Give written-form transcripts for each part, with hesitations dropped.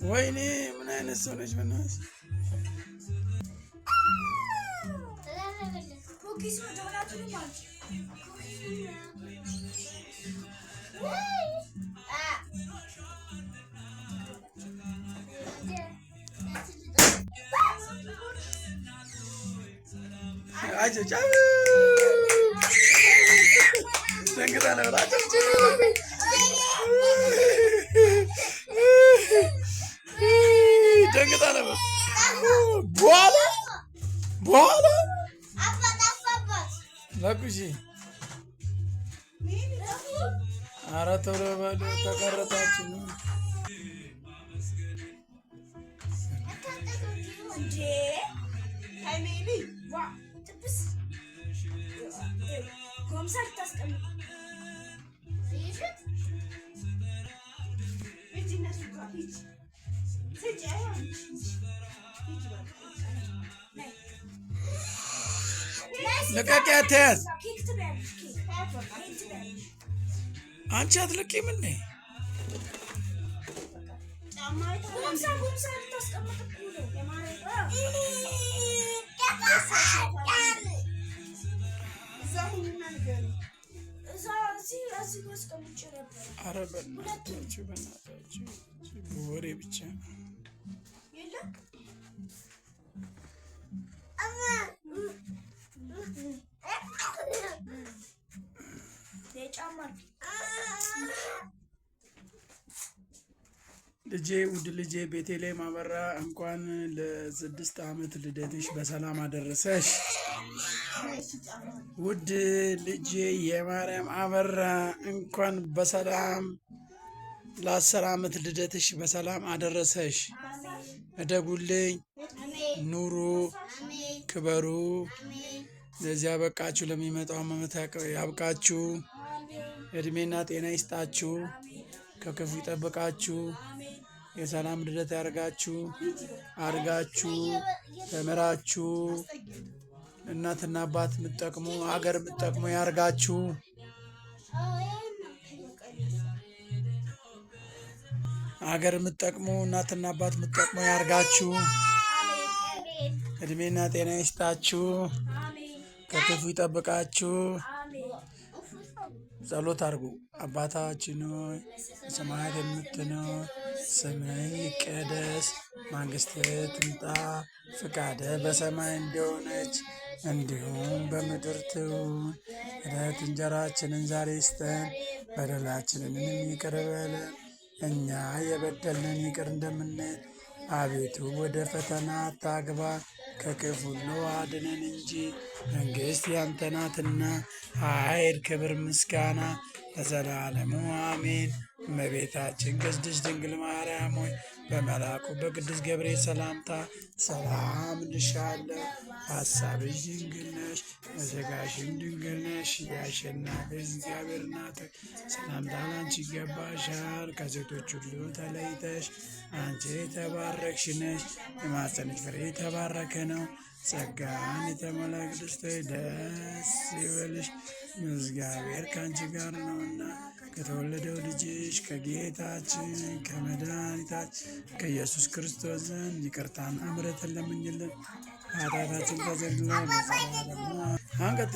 ወይኔ ምን አይነት ሰው ነች? በእናትሽ አጨብጭብ ደንግጣ ነበር። አጨብጭብ ደንግጣ ነበር። በኋላ ለኩሺ ኧረ ቶሎ በሉ ተቀረጣችሁ። ልቀቂያት ያዝ። አንቺ አትለቂም እንዴ? ኧረ በእናታችሁ ወሬ ብቻ ልጄ ውድ ልጄ ቤተልሔም አበራ እንኳን ለ6 ዓመት ልደትሽ በሰላም አደረሰሽ። ውድ ልጄ የማርያም አበራ እንኳን በሰላም ለ10 ዓመት ልደትሽ በሰላም አደረሰሽ። እደጉልኝ፣ ኑሩ፣ ክበሩ። ለዚያ ያበቃችሁ ለሚመጣው ዓመት ያብቃችሁ። እድሜና ጤና ይስጣችሁ፣ ከክፉ ይጠብቃችሁ፣ የሰላም ልደት ያርጋችሁ። አርጋችሁ ተምራችሁ እናትና አባት የምትጠቅሙ ሀገር የምትጠቅሙ ያርጋችሁ። ሀገር የምትጠቅሙ እናትና አባት የምትጠቅሙ ያርጋችሁ። እድሜና ጤና ይስጣችሁ፣ ከክፉ ይጠብቃችሁ። ጸሎት አድርጉ። አባታችን ሆይ በሰማያት የምትኖር ስምህ ይቀደስ፣ መንግሥትህ ትምጣ፣ ፈቃድህ በሰማይ እንደሆነች እንዲሁም በምድር ትሁን። ዕለት እንጀራችንን ዛሬ ስጠን፣ በደላችንንም ይቅር በለን እኛ የበደልንን ይቅር እንደምንል። አቤቱ ወደ ፈተና አታግባን፣ ከክፉ ሁሉ አድነን እንጂ መንግሥት ያንተ ናትና፣ ኃይል፣ ክብር፣ ምስጋና ለዘላለሙ አሜን። እመቤታችን ቅድስት ድንግል ማርያም ሆይ በመልአኩ በቅዱስ ገብርኤል ሰላምታ ሰላም እንልሻለን። በሐሳብሽ ድንግል ነሽ፣ በሥጋሽም ድንግል ነሽ። የአሸናፊ እግዚአብሔር እናት ሰላምታ ላንቺ ይገባሻል። ከሴቶች ሁሉ ተለይተሽ አንቺ የተባረክሽ ነሽ፣ የማኅፀንሽ ፍሬ የተባረከ ነው። ጸጋን የተሞላሽ ቅድስት ሆይ ደስ ይበልሽ፣ እግዚአብሔር ከአንቺ ጋር ነውና ከተወለደው ልጅሽ ከጌታችን ከመድኃኒታችን ከኢየሱስ ክርስቶስ ዘንድ ይቅርታን ምሕረትን ለምኝልን ኃጢአታችን ተዘግሏል። አንቀጥ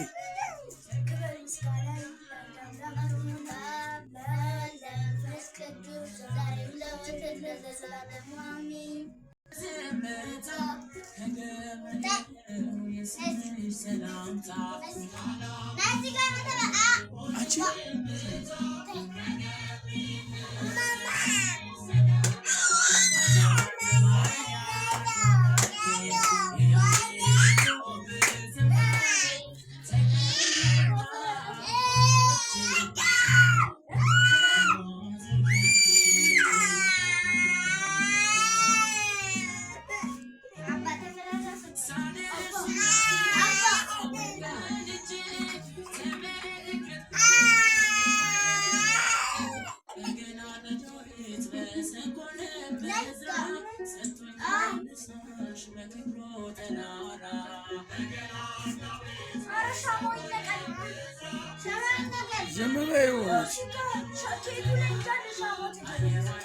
ዝም በይው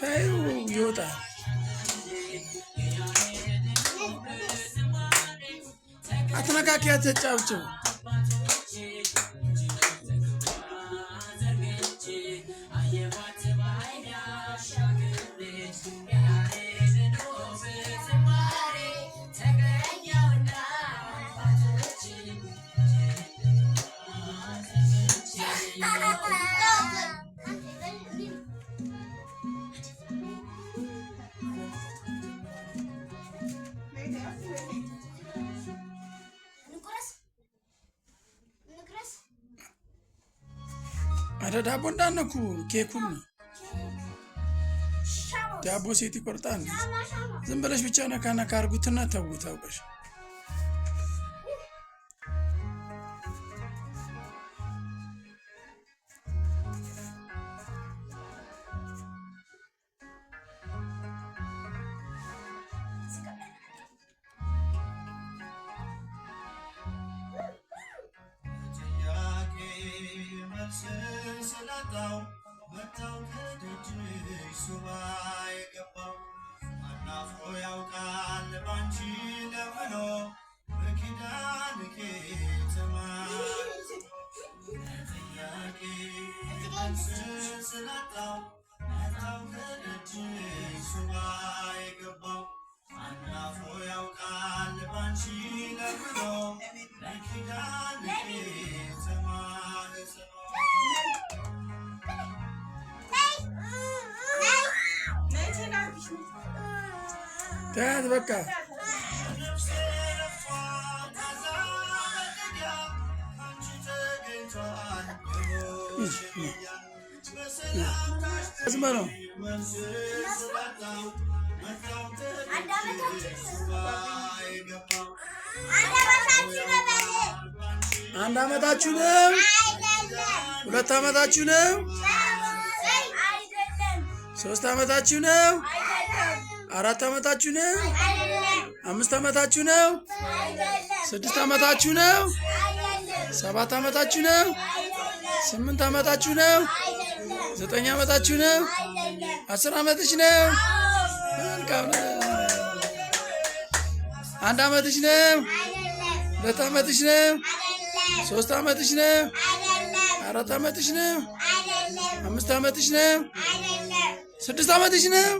ተይው ይወጣል። ማስተካከያ ተጫውቸው አረ ዳቦ እንዳነኩ ኬኩን ዳቦ ሴት ይቆርጣል። ዝም ብለሽ ብቻ ነካ ነካ አድርጉትና ተውት አውቀሽ ስላጣው መታው ከደጅሽ ሱባ የገባው አናፍሮ ያውቃል ባንቺ ለምኖ በኪዳንሽ ተማጽኖ ጥያቄ መልስ ስላጣው መታው ከደጅሽ ሱባ የገባው አናፍሮ ያውቃል ባንቺ ለምኖ በኪዳንሽ ተማጽኖ ታያት በቃ አዝመረው አንድ አመታችሁ ነው? 2 አመታችሁ ነው? 3 አመታችሁ ነው? 4 አመታችሁ ነው? 5 አመታችሁ ነው? 6 አመታችሁ ነው? 7 አመታችሁ ነው? 8 አመታችሁ ነው? 9 አመታችሁ ነው? 10 አመትሽ ነው? አንድ አመትሽ ነው? 2 አመትሽ ነው? 3 አመትሽ ነው? 4 አመትሽ ነው? 5 አመትሽ ነው? 6 አመትሽ ነው?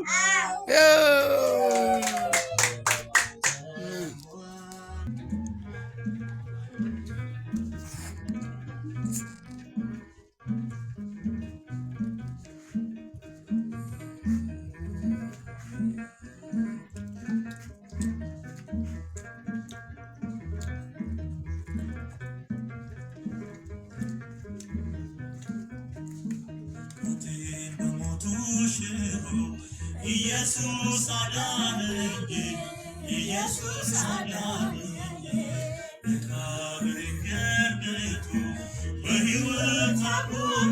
ኢየሱስ አዳነኝ ኢየሱስ አዳነኝ በቃብር ገብቶ በሕይወት አቆመኝ